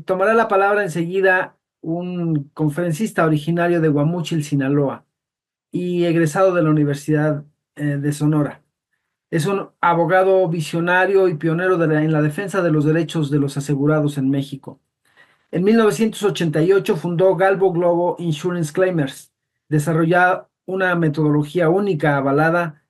Tomará la palabra enseguida un conferencista originario de Guamúchil, Sinaloa, y egresado de la Universidad de Sonora. Es un abogado visionario y pionero en la defensa de los derechos de los asegurados en México. En 1988 fundó Galvo Globo Insurance Claimers, desarrolló una metodología única avalada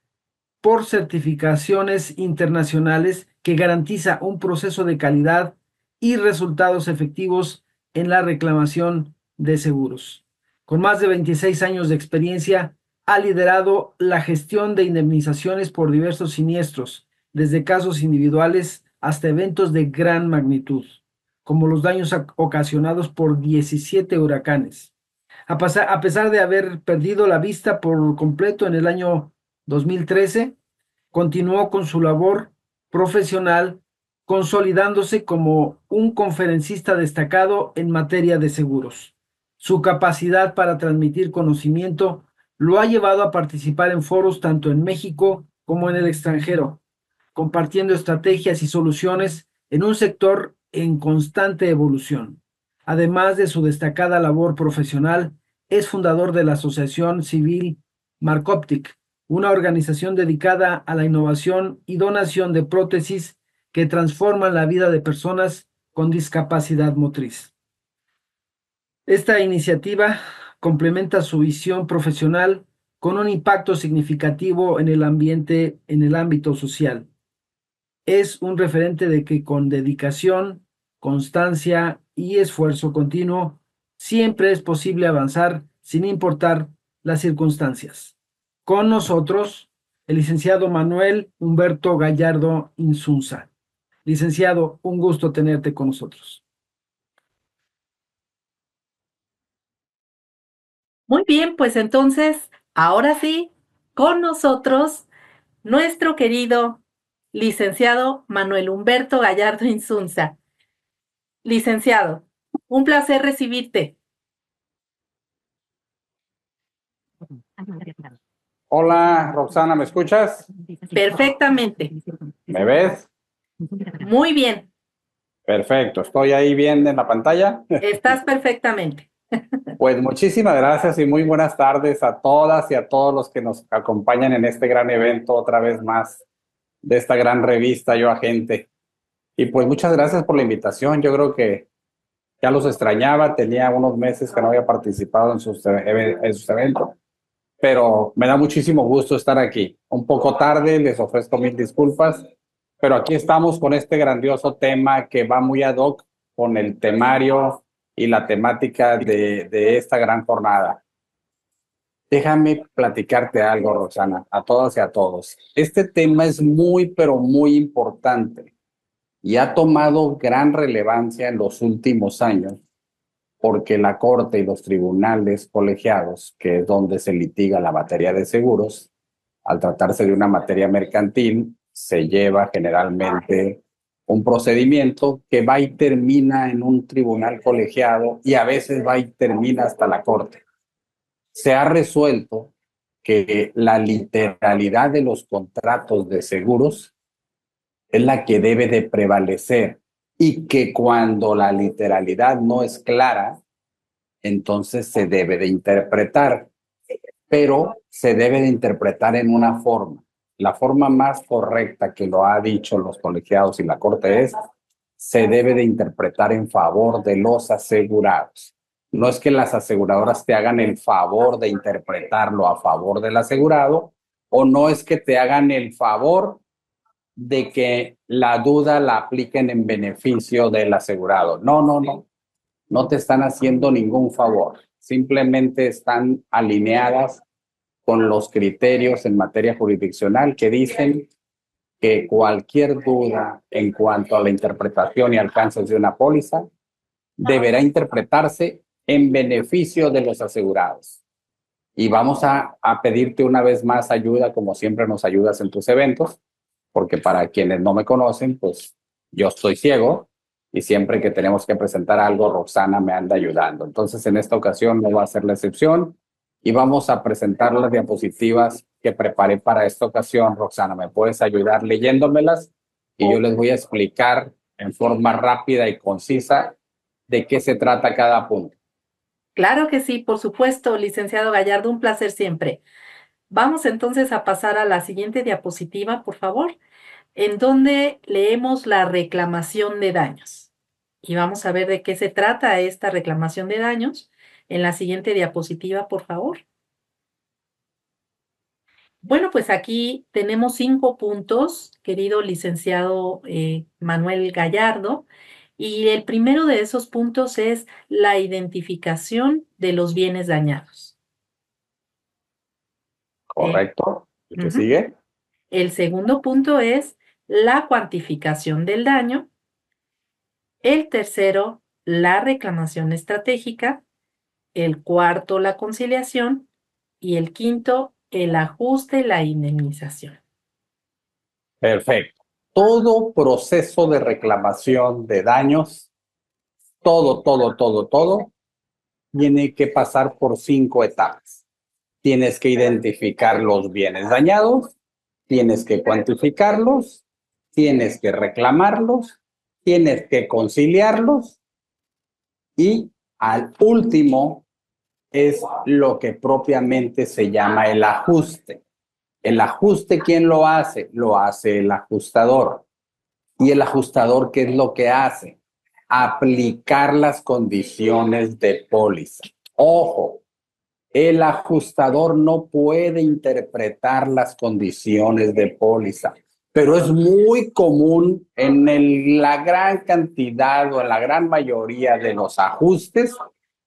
por certificaciones internacionales que garantiza un proceso de calidad y resultados efectivos en la reclamación de seguros. Con más de 26 años de experiencia, ha liderado la gestión de indemnizaciones por diversos siniestros, desde casos individuales hasta eventos de gran magnitud, como los daños ocasionados por 17 huracanes. A pesar de haber perdido la vista por completo en el año 2013, continuó con su labor profesional, consolidándose como un conferencista destacado en materia de seguros. Su capacidad para transmitir conocimiento lo ha llevado a participar en foros tanto en México como en el extranjero, compartiendo estrategias y soluciones en un sector en constante evolución. Además de su destacada labor profesional, es fundador de la Asociación Civil Marcoptic, una organización dedicada a la innovación y donación de prótesis que transforman la vida de personas con discapacidad motriz. Esta iniciativa complementa su visión profesional con un impacto significativo en el ambiente, en el ámbito social. Es un referente de que con dedicación, constancia y esfuerzo continuo, siempre es posible avanzar sin importar las circunstancias. Con nosotros, el licenciado Manuel Humberto Gallardo Insunza. Licenciado, un gusto tenerte con nosotros. Muy bien, pues entonces, ahora sí, con nosotros, nuestro querido licenciado Manuel Humberto Gallardo Insunza. Licenciado, un placer recibirte. Hola, Roxana, ¿me escuchas? Perfectamente. ¿Me ves? Muy bien, Perfecto, estoy ahí bien en la pantalla. estás perfectamente. Pues muchísimas gracias y muy buenas tardes a todas y a todos los que nos acompañan en este gran evento otra vez más de esta gran revista Yo Agente. Y pues muchas gracias por la invitación. Yo creo que ya los extrañaba, tenía unos meses que no había participado en sus eventos, pero me da muchísimo gusto estar aquí. Un poco tarde, les ofrezco mil disculpas, pero aquí estamos con este grandioso tema que va muy ad hoc con el temario y la temática de esta gran jornada. Déjame platicarte algo, Roxana, a todas y a todos. Este tema es muy, pero muy importante y ha tomado gran relevancia en los últimos años porque la Corte y los tribunales colegiados, que es donde se litiga la materia de seguros, al tratarse de una materia mercantil, se lleva generalmente un procedimiento que va y termina en un tribunal colegiado y a veces va y termina hasta la Corte. Se ha resuelto que la literalidad de los contratos de seguros es la que debe de prevalecer y que cuando la literalidad no es clara, entonces se debe de interpretar, pero se debe de interpretar en una forma. La forma más correcta que lo ha dicho los colegiados y la Corte es, se debe de interpretar en favor de los asegurados. No es que las aseguradoras te hagan el favor de interpretarlo a favor del asegurado, o no es que te hagan el favor de que la duda la apliquen en beneficio del asegurado. No, no, no. No te están haciendo ningún favor. Simplemente están alineadas con los criterios en materia jurisdiccional que dicen que cualquier duda en cuanto a la interpretación y alcances de una póliza deberá interpretarse en beneficio de los asegurados. Y vamos a pedirte una vez más ayuda, como siempre nos ayudas en tus eventos, porque para quienes no me conocen, pues yo estoy ciego y siempre que tenemos que presentar algo, Roxana me anda ayudando. Entonces, en esta ocasión no va a ser la excepción y vamos a presentar las diapositivas que preparé para esta ocasión. Roxana, ¿me puedes ayudar leyéndomelas? Y yo les voy a explicar en forma rápida y concisa de qué se trata cada punto. Claro que sí, por supuesto, licenciado Gallardo, un placer siempre. Vamos entonces a pasar a la siguiente diapositiva, por favor, en donde leemos la reclamación de daños. Y vamos a ver de qué se trata esta reclamación de daños en la siguiente diapositiva, por favor. Bueno, pues aquí tenemos 5 puntos, querido licenciado Manuel Gallardo, y el primero de esos puntos es la identificación de los bienes dañados. ¿Correcto? ¿El que Ujú. sigue? El segundo punto es la cuantificación del daño. El tercero, la reclamación estratégica. El cuarto, la conciliación. Y el quinto, el ajuste y la indemnización. Perfecto. Todo proceso de reclamación de daños, todo, tiene que pasar por 5 etapas. Tienes que identificar los bienes dañados, tienes que cuantificarlos, tienes que reclamarlos, tienes que conciliarlos y al último es lo que propiamente se llama el ajuste. El ajuste, ¿quién lo hace? Lo hace el ajustador. ¿Y el ajustador qué es lo que hace? Aplicar las condiciones de póliza. Ojo, el ajustador no puede interpretar las condiciones de póliza, pero es muy común la gran cantidad o en la gran mayoría de los ajustes,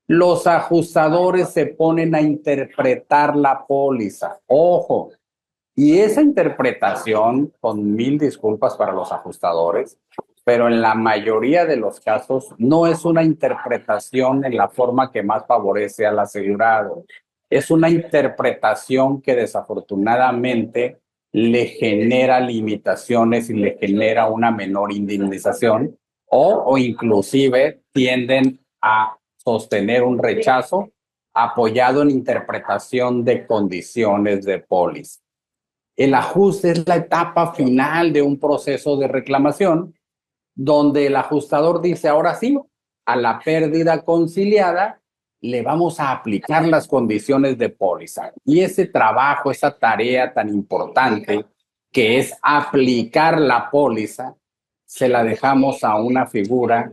los ajustadores se ponen a interpretar la póliza. Ojo, y esa interpretación, con mil disculpas para los ajustadores, pero en la mayoría de los casos no es una interpretación en la forma que más favorece al asegurado. Es una interpretación que desafortunadamente le genera limitaciones y le genera una menor indemnización o inclusive tienden a sostener un rechazo apoyado en interpretación de condiciones de póliza. El ajuste es la etapa final de un proceso de reclamación donde el ajustador dice, ahora sí, a la pérdida conciliada le vamos a aplicar las condiciones de póliza. Y ese trabajo, esa tarea tan importante que es aplicar la póliza, se la dejamos a una figura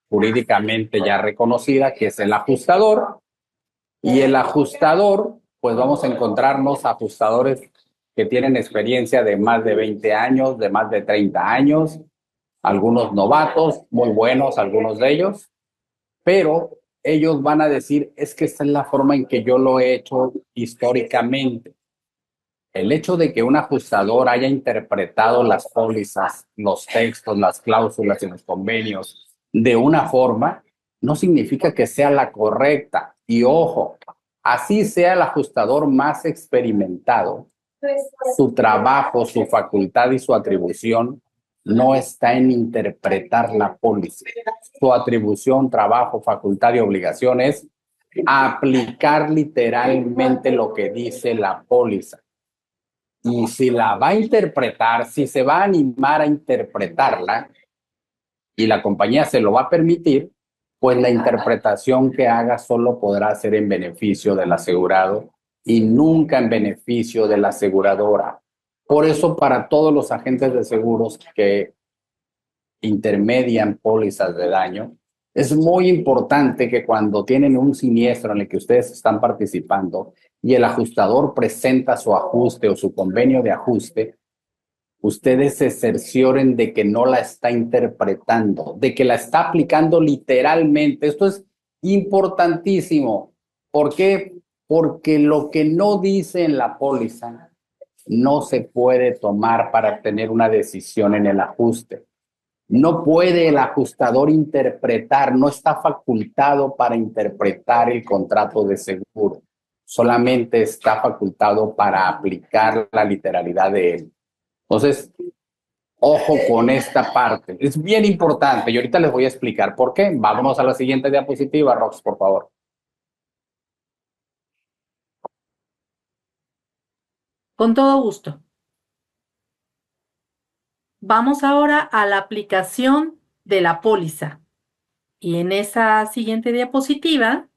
jurídicamente ya reconocida, que es el ajustador. Y el ajustador, pues vamos a encontrarnos ajustadores que tienen experiencia de más de 20 años, de más de 30 años, algunos novatos, muy buenos, algunos de ellos, pero ellos van a decir, es que esta es la forma en que yo lo he hecho históricamente. El hecho de que un ajustador haya interpretado las pólizas, los textos, las cláusulas y los convenios de una forma, no significa que sea la correcta. Y ojo, así sea el ajustador más experimentado, su trabajo, su facultad y su atribución no está en interpretar la póliza. Su atribución, trabajo, facultad y obligación es aplicar literalmente lo que dice la póliza. Y si la va a interpretar, si se va a animar a interpretarla y la compañía se lo va a permitir, pues la interpretación que haga solo podrá ser en beneficio del asegurado y nunca en beneficio de la aseguradora. Por eso, para todos los agentes de seguros que intermedian pólizas de daño, es muy importante que cuando tienen un siniestro en el que ustedes están participando y el ajustador presenta su ajuste o su convenio de ajuste, ustedes se cercioren de que no la está interpretando, de que la está aplicando literalmente. Esto es importantísimo. ¿Por qué? Porque lo que no dice en la póliza no se puede tomar para tener una decisión en el ajuste. No puede el ajustador interpretar, no está facultado para interpretar el contrato de seguro. Solamente está facultado para aplicar la literalidad de él. Entonces, ojo con esta parte. Es bien importante y ahorita les voy a explicar por qué. Vámonos a la siguiente diapositiva, Rox, por favor. Con todo gusto. Vamos ahora a la aplicación de la póliza. Y en esa siguiente diapositiva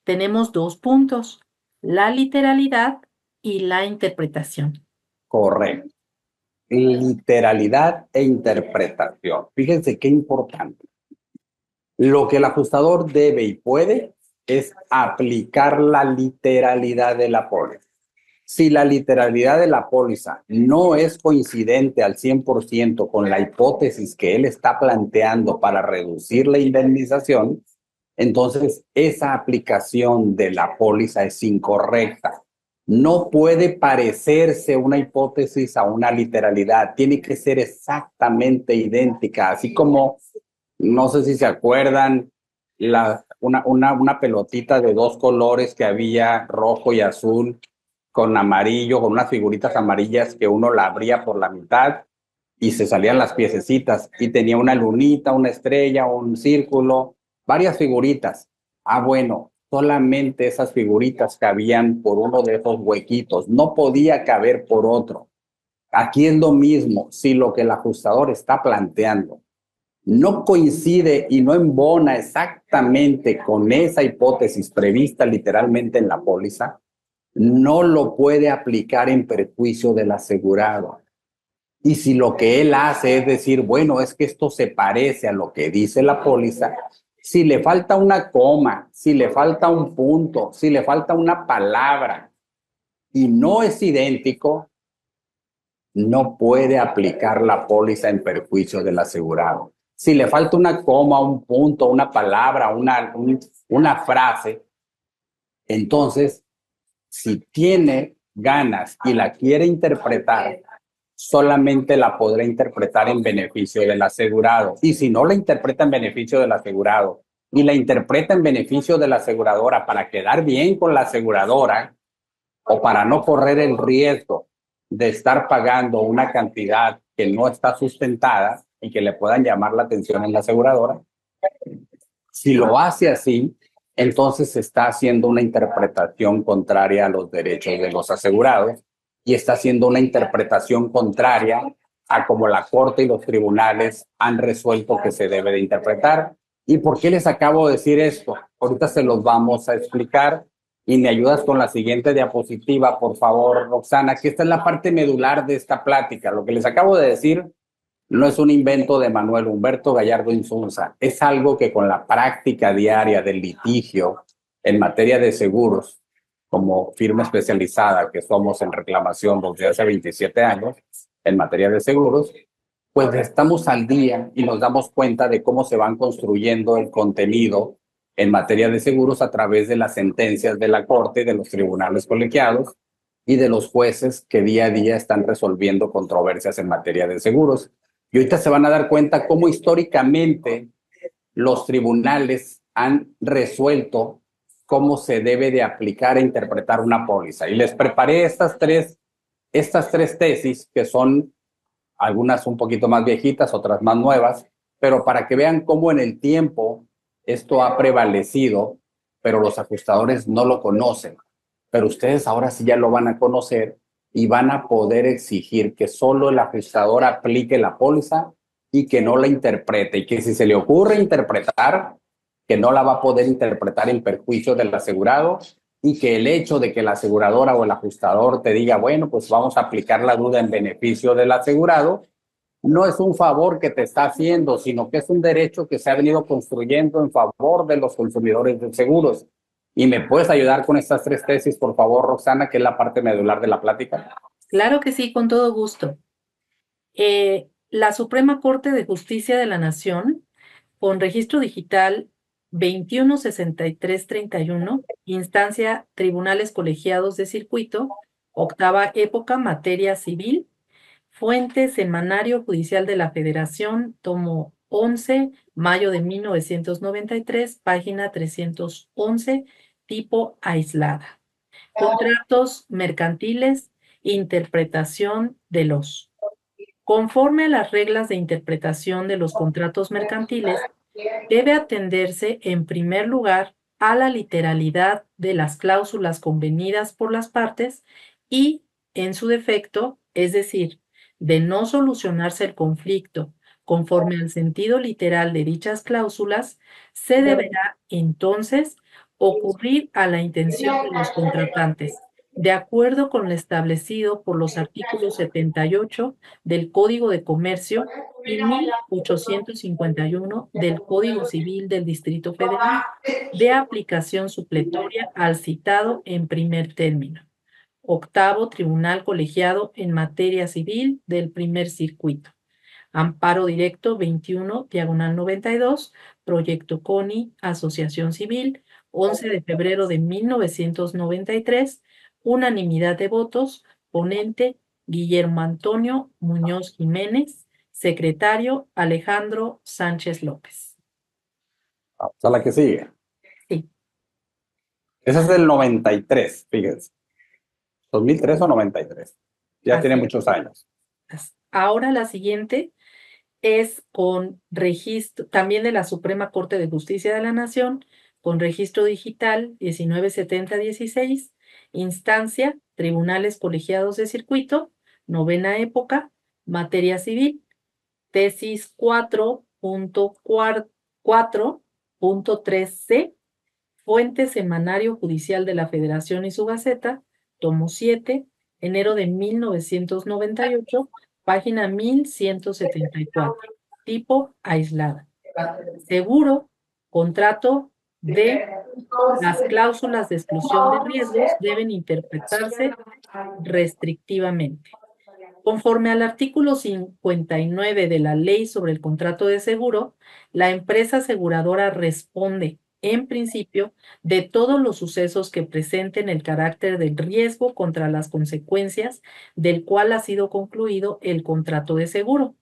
tenemos 2 puntos, la literalidad y la interpretación. Correcto. Literalidad e interpretación. Fíjense qué importante. Lo que el ajustador debe y puede es aplicar la literalidad de la póliza. Si la literalidad de la póliza no es coincidente al 100% con la hipótesis que él está planteando para reducir la indemnización, entonces esa aplicación de la póliza es incorrecta. No puede parecerse una hipótesis a una literalidad, tiene que ser exactamente idéntica, así como, no sé si se acuerdan, una pelotita de 2 colores que había, rojo y azul, con amarillo, con unas figuritas amarillas que uno la abría por la mitad y se salían las piececitas y tenía una lunita, una estrella, un círculo, varias figuritas. Ah, bueno, solamente esas figuritas cabían por uno de esos huequitos, no podía caber por otro. Aquí es lo mismo, si lo que el ajustador está planteando no coincide y no embona exactamente con esa hipótesis prevista literalmente en la póliza, no lo puede aplicar en perjuicio del asegurado. Y si lo que él hace es decir, bueno, es que esto se parece a lo que dice la póliza, si le falta una coma, si le falta un punto, si le falta una palabra y no es idéntico, no puede aplicar la póliza en perjuicio del asegurado. Si le falta una coma, un punto, una palabra, una frase, entonces, si tiene ganas y la quiere interpretar, solamente la podrá interpretar en beneficio del asegurado. Y si no la interpreta en beneficio del asegurado y la interpreta en beneficio de la aseguradora para quedar bien con la aseguradora o para no correr el riesgo de estar pagando una cantidad que no está sustentada y que le puedan llamar la atención en la aseguradora, si lo hace así, entonces se está haciendo una interpretación contraria a los derechos de los asegurados y está haciendo una interpretación contraria a como la Corte y los tribunales han resuelto que se debe de interpretar. ¿Y por qué les acabo de decir esto? Ahorita se los vamos a explicar y me ayudas con la siguiente diapositiva, por favor, Roxana, que esta es la parte medular de esta plática. Lo que les acabo de decir no es un invento de Manuel Humberto Gallardo Insunza, es algo que con la práctica diaria del litigio en materia de seguros, como firma especializada que somos en reclamación desde hace 27 años en materia de seguros, pues estamos al día y nos damos cuenta de cómo se van construyendo el contenido en materia de seguros a través de las sentencias de la Corte, de los tribunales colegiados y de los jueces que día a día están resolviendo controversias en materia de seguros. Y ahorita se van a dar cuenta cómo históricamente los tribunales han resuelto cómo se debe de aplicar e interpretar una póliza. Y les preparé estas tres tesis, que son algunas un poquito más viejitas, otras más nuevas, pero para que vean cómo en el tiempo esto ha prevalecido, pero los ajustadores no lo conocen. Pero ustedes ahora sí ya lo van a conocer y van a poder exigir que solo el ajustador aplique la póliza y que no la interprete, y que si se le ocurre interpretar, que no la va a poder interpretar en perjuicio del asegurado, y que el hecho de que la aseguradora o el ajustador te diga, bueno, pues vamos a aplicar la duda en beneficio del asegurado, no es un favor que te está haciendo, sino que es un derecho que se ha venido construyendo en favor de los consumidores de seguros. ¿Y me puedes ayudar con estas tres tesis, por favor, Roxana, que es la parte medular de la plática? Claro que sí, con todo gusto. La Suprema Corte de Justicia de la Nación, con registro digital 216331, instancia Tribunales Colegiados de Circuito, octava época, materia civil, fuente Semanario Judicial de la Federación, tomo 11, mayo de 1993, página 311, tipo aislada. Contratos mercantiles, interpretación de los. Conforme a las reglas de interpretación de los contratos mercantiles, debe atenderse en primer lugar a la literalidad de las cláusulas convenidas por las partes y, en su defecto, es decir, de no solucionarse el conflicto Conforme al sentido literal de dichas cláusulas, se deberá entonces ocurrir a la intención de los contratantes, de acuerdo con lo establecido por los artículos 78 del Código de Comercio y 1851 del Código Civil del Distrito Federal, de aplicación supletoria al citado en primer término. Octavo Tribunal Colegiado en Materia Civil del Primer Circuito. Amparo Directo 21, diagonal 92, Proyecto CONI, Asociación Civil, 11 de febrero de 1993, unanimidad de votos, ponente Guillermo Antonio Muñoz Jiménez, secretario Alejandro Sánchez López. Vamos a la que sigue. Sí. Esa es del 93, fíjense. 2003 o 93. Ya tiene muchos años. Ahora la siguiente es con registro, también de la Suprema Corte de Justicia de la Nación, con registro digital 1970-16, instancia, tribunales colegiados de circuito, novena época, materia civil, tesis 4.4.3c, fuente semanario judicial de la Federación y su Gaceta, tomo 7, enero de 1998, página 1174, tipo aislada. Seguro, contrato de las cláusulas de exclusión de riesgos deben interpretarse restrictivamente. Conforme al artículo 59 de la Ley sobre el Contrato de Seguro, la empresa aseguradora responde, en principio, de todos los sucesos que presenten el carácter del riesgo contra las consecuencias del cual ha sido concluido el contrato de seguro,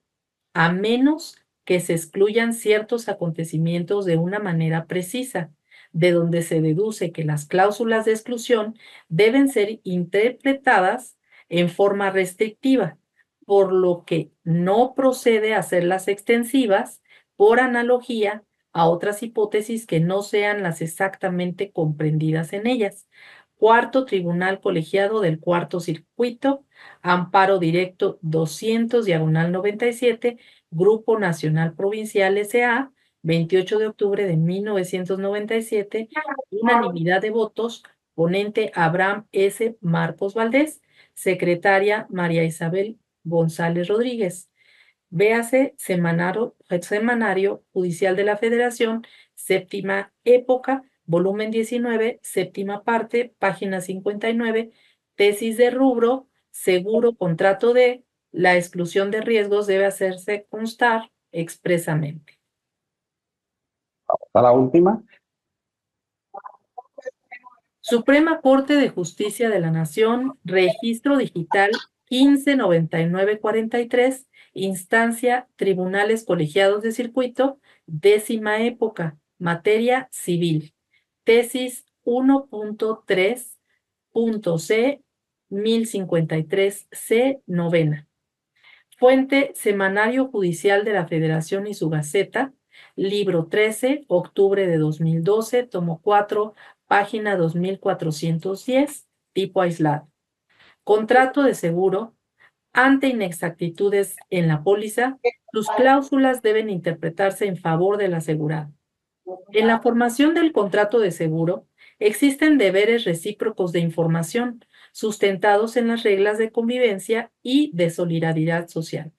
a menos que se excluyan ciertos acontecimientos de una manera precisa, de donde se deduce que las cláusulas de exclusión deben ser interpretadas en forma restrictiva, por lo que no procede a hacerlas extensivas por analogía a otras hipótesis que no sean las exactamente comprendidas en ellas. Cuarto Tribunal Colegiado del Cuarto Circuito, Amparo Directo 200, diagonal 97, Grupo Nacional Provincial S.A., 28 de octubre de 1997, unanimidad de votos, ponente Abraham S. Marcos Valdés, secretaria María Isabel González Rodríguez. Véase Semanario Judicial de la Federación, séptima época, volumen 19, séptima parte, página 59, tesis de rubro, seguro contrato de, la exclusión de riesgos debe hacerse constar expresamente. Hasta la última. Suprema Corte de Justicia de la Nación, registro digital 159943, instancia Tribunales Colegiados de Circuito, décima época, materia civil, tesis 1.3.c 1053c, novena. Fuente Semanario Judicial de la Federación y su Gaceta, libro 13, octubre de 2012, tomo 4, página 2410, tipo aislado. Contrato de seguro. Ante inexactitudes en la póliza, sus cláusulas deben interpretarse en favor del asegurado. En la formación del contrato de seguro, existen deberes recíprocos de información sustentados en las reglas de convivencia y de solidaridad social.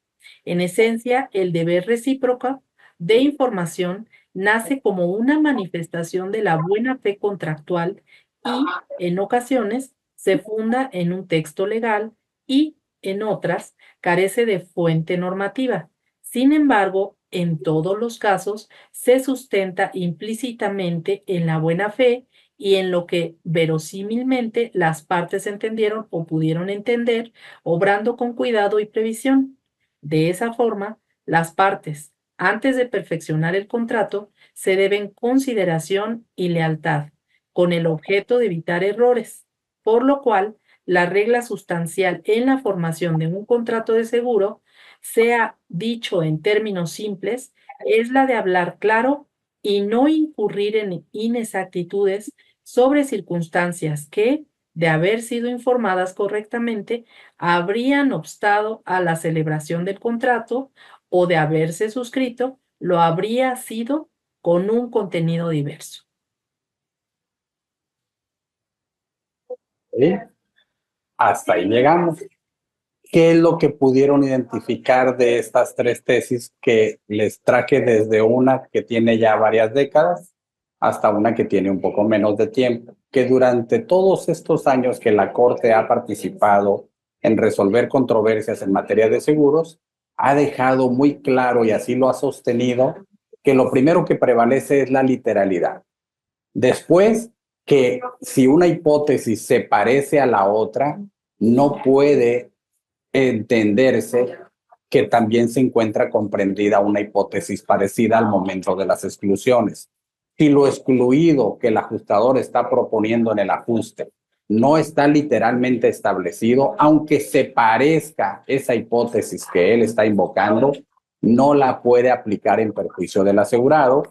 En esencia, el deber recíproco de información nace como una manifestación de la buena fe contractual y, en ocasiones, se funda en un texto legal y, en otras, carece de fuente normativa. Sin embargo, en todos los casos, se sustenta implícitamente en la buena fe y en lo que verosímilmente las partes entendieron o pudieron entender, obrando con cuidado y previsión. De esa forma, las partes, antes de perfeccionar el contrato, se deben consideración y lealtad, con el objeto de evitar errores, por lo cual la regla sustancial en la formación de un contrato de seguro, sea dicho en términos simples, es la de hablar claro y no incurrir en inexactitudes sobre circunstancias que, de haber sido informadas correctamente, habrían obstado a la celebración del contrato o de haberse suscrito, lo habría sido con un contenido diverso. ¿Sí? Hasta ahí llegamos. ¿Qué es lo que pudieron identificar de estas tres tesis que les traje desde una que tiene ya varias décadas hasta una que tiene un poco menos de tiempo? Que durante todos estos años que la Corte ha participado en resolver controversias en materia de seguros, ha dejado muy claro, y así lo ha sostenido, que lo primero que prevalece es la literalidad. Después, que si una hipótesis se parece a la otra, no puede entenderse que también se encuentra comprendida una hipótesis parecida al momento de las exclusiones. Si lo excluido que el ajustador está proponiendo en el ajuste no está literalmente establecido, aunque se parezca esa hipótesis que él está invocando, no la puede aplicar en perjuicio del asegurado.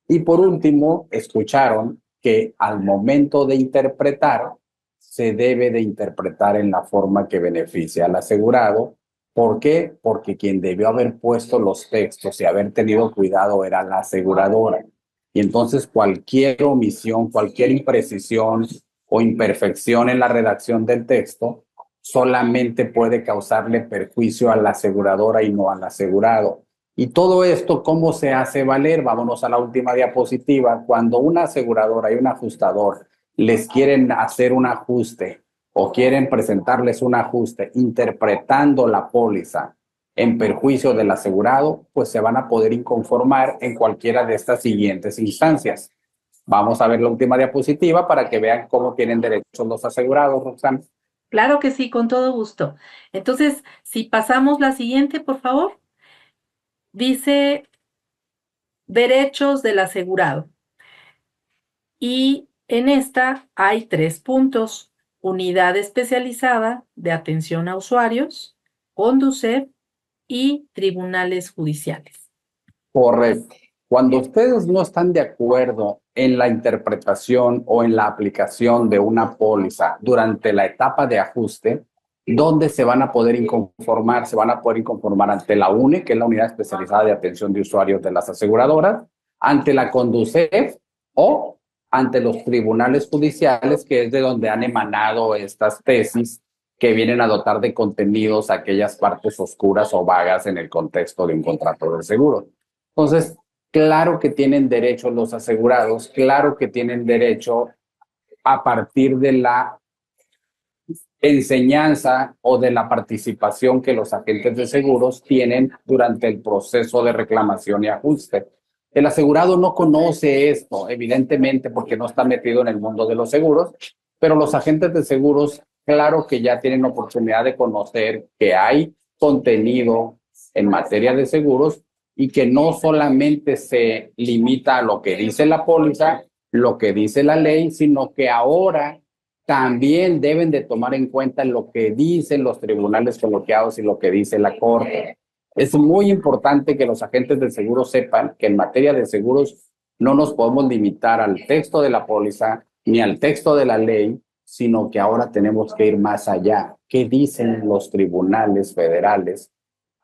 Y por último, escucharon que al momento de interpretar, se debe de interpretar en la forma que beneficia al asegurado. ¿Por qué? Porque quien debió haber puesto los textos y haber tenido cuidado era la aseguradora. Y entonces cualquier omisión, cualquier imprecisión o imperfección en la redacción del texto solamente puede causarle perjuicio a la aseguradora y no al asegurado. Y todo esto, ¿cómo se hace valer? Vámonos a la última diapositiva. Cuando una aseguradora y un ajustador les quieren hacer un ajuste o quieren presentarles un ajuste interpretando la póliza en perjuicio del asegurado, pues se van a poder inconformar en cualquiera de estas siguientes instancias. Vamos a ver la última diapositiva para que vean cómo tienen derechos los asegurados, Roxana. Claro que sí, con todo gusto. Entonces, si pasamos la siguiente, por favor. Dice derechos del asegurado. Y en esta hay 3 puntos: unidad especializada de atención a usuarios, Conducef y tribunales judiciales. Correcto. Cuando ustedes no están de acuerdo en la interpretación o en la aplicación de una póliza durante la etapa de ajuste, ¿dónde se van a poder inconformar? Se van a poder inconformar ante la UNE, que es la Unidad Especializada de Atención de Usuarios de las Aseguradoras, ante la Conducef o ante los tribunales judiciales, que es de donde han emanado estas tesis que vienen a dotar de contenidos aquellas partes oscuras o vagas en el contexto de un contrato de seguro. Entonces, claro que tienen derecho los asegurados, claro que tienen derecho a partir de la enseñanza o de la participación que los agentes de seguros tienen durante el proceso de reclamación y ajuste. El asegurado no conoce esto, evidentemente, porque no está metido en el mundo de los seguros, pero los agentes de seguros, claro que ya tienen oportunidad de conocer que hay contenido en materia de seguros y que no solamente se limita a lo que dice la póliza, lo que dice la ley, sino que ahora también deben de tomar en cuenta lo que dicen los tribunales colegiados y lo que dice la Corte. Es muy importante que los agentes de seguros sepan que en materia de seguros no nos podemos limitar al texto de la póliza ni al texto de la ley, sino que ahora tenemos que ir más allá. ¿Qué dicen los tribunales federales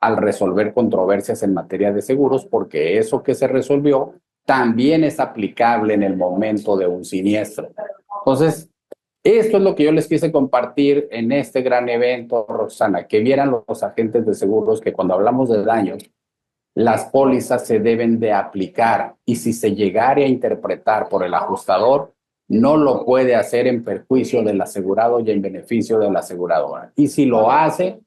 al resolver controversias en materia de seguros? Porque eso que se resolvió también es aplicable en el momento de un siniestro. Entonces, esto es lo que yo les quise compartir en este gran evento, Roxana, que vieran los agentes de seguros que cuando hablamos de daños, las pólizas se deben de aplicar y si se llegare a interpretar por el ajustador, no lo puede hacer en perjuicio del asegurado y en beneficio de la aseguradora. Y si lo hace,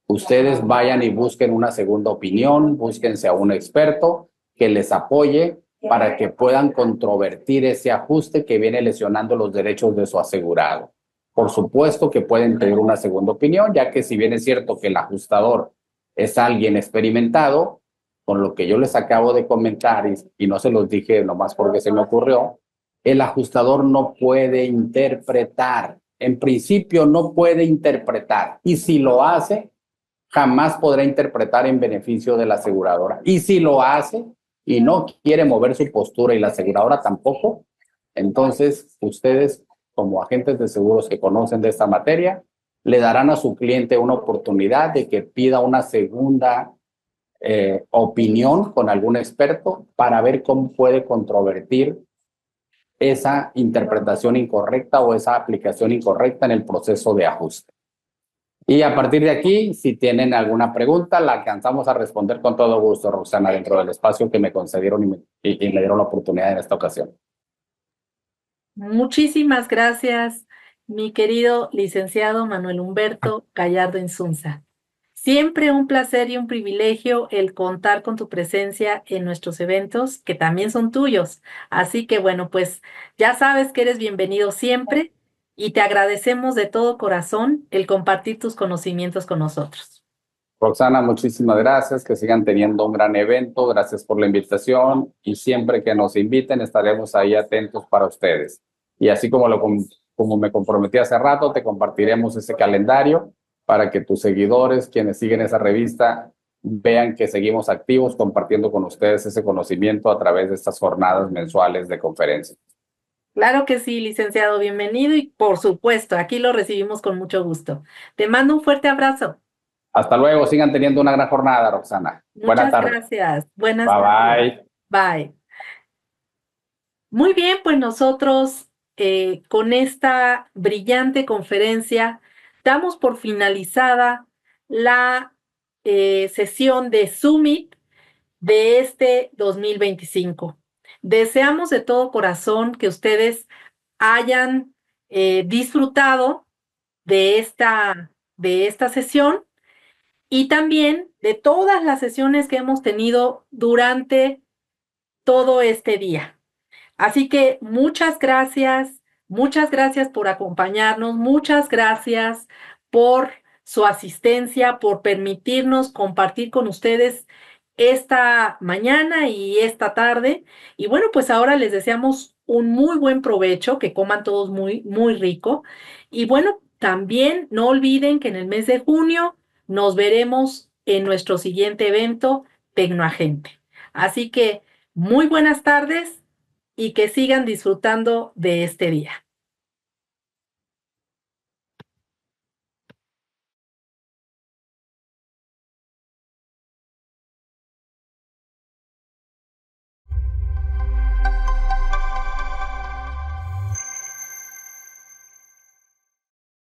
ustedes vayan y busquen una segunda opinión, búsquense a un experto que les apoye para que puedan controvertir ese ajuste que viene lesionando los derechos de su asegurado. Por supuesto que pueden tener una segunda opinión, ya que si bien es cierto que el ajustador es alguien experimentado, con lo que yo les acabo de comentar y no se los dije nomás porque se me ocurrió, el ajustador no puede interpretar. En principio no puede interpretar. Y si lo hace, jamás podrá interpretar en beneficio de la aseguradora. Y si lo hace y no quiere mover su postura y la aseguradora tampoco, entonces ustedes, como agentes de seguros que conocen de esta materia, le darán a su cliente una oportunidad de que pida una segunda opinión con algún experto para ver cómo puede controvertir esa interpretación incorrecta o esa aplicación incorrecta en el proceso de ajuste. Y a partir de aquí, si tienen alguna pregunta, la alcanzamos a responder con todo gusto, Roxana, dentro del espacio que me concedieron y me dieron la oportunidad en esta ocasión. Muchísimas gracias, mi querido licenciado Manuel Humberto Gallardo Insunza. Siempre un placer y un privilegio el contar con tu presencia en nuestros eventos, que también son tuyos. Así que bueno, pues ya sabes que eres bienvenido siempre y te agradecemos de todo corazón el compartir tus conocimientos con nosotros. Roxana, muchísimas gracias, que sigan teniendo un gran evento, gracias por la invitación y siempre que nos inviten estaremos ahí atentos para ustedes. Y así como me comprometí hace rato, te compartiremos ese calendario para que tus seguidores, quienes siguen esa revista, vean que seguimos activos compartiendo con ustedes ese conocimiento a través de estas jornadas mensuales de conferencias. Claro que sí, licenciado, bienvenido y por supuesto, aquí lo recibimos con mucho gusto. Te mando un fuerte abrazo. Hasta luego, sigan teniendo una gran jornada, Roxana. Buenas Muchas tardes. gracias. Buenas Bye tardes. bye. Bye. Muy bien, pues nosotros con esta brillante conferencia damos por finalizada la sesión de Summit de este 2025. Deseamos de todo corazón que ustedes hayan disfrutado de esta sesión y también de todas las sesiones que hemos tenido durante todo este día. Así que muchas gracias por acompañarnos, muchas gracias por su asistencia, por permitirnos compartir con ustedes esta mañana y esta tarde. Y bueno, pues ahora les deseamos un muy buen provecho, que coman todos muy, muy rico. Y bueno, también no olviden que en el mes de junio nos veremos en nuestro siguiente evento, Tecnoagente. Así que muy buenas tardes y que sigan disfrutando de este día.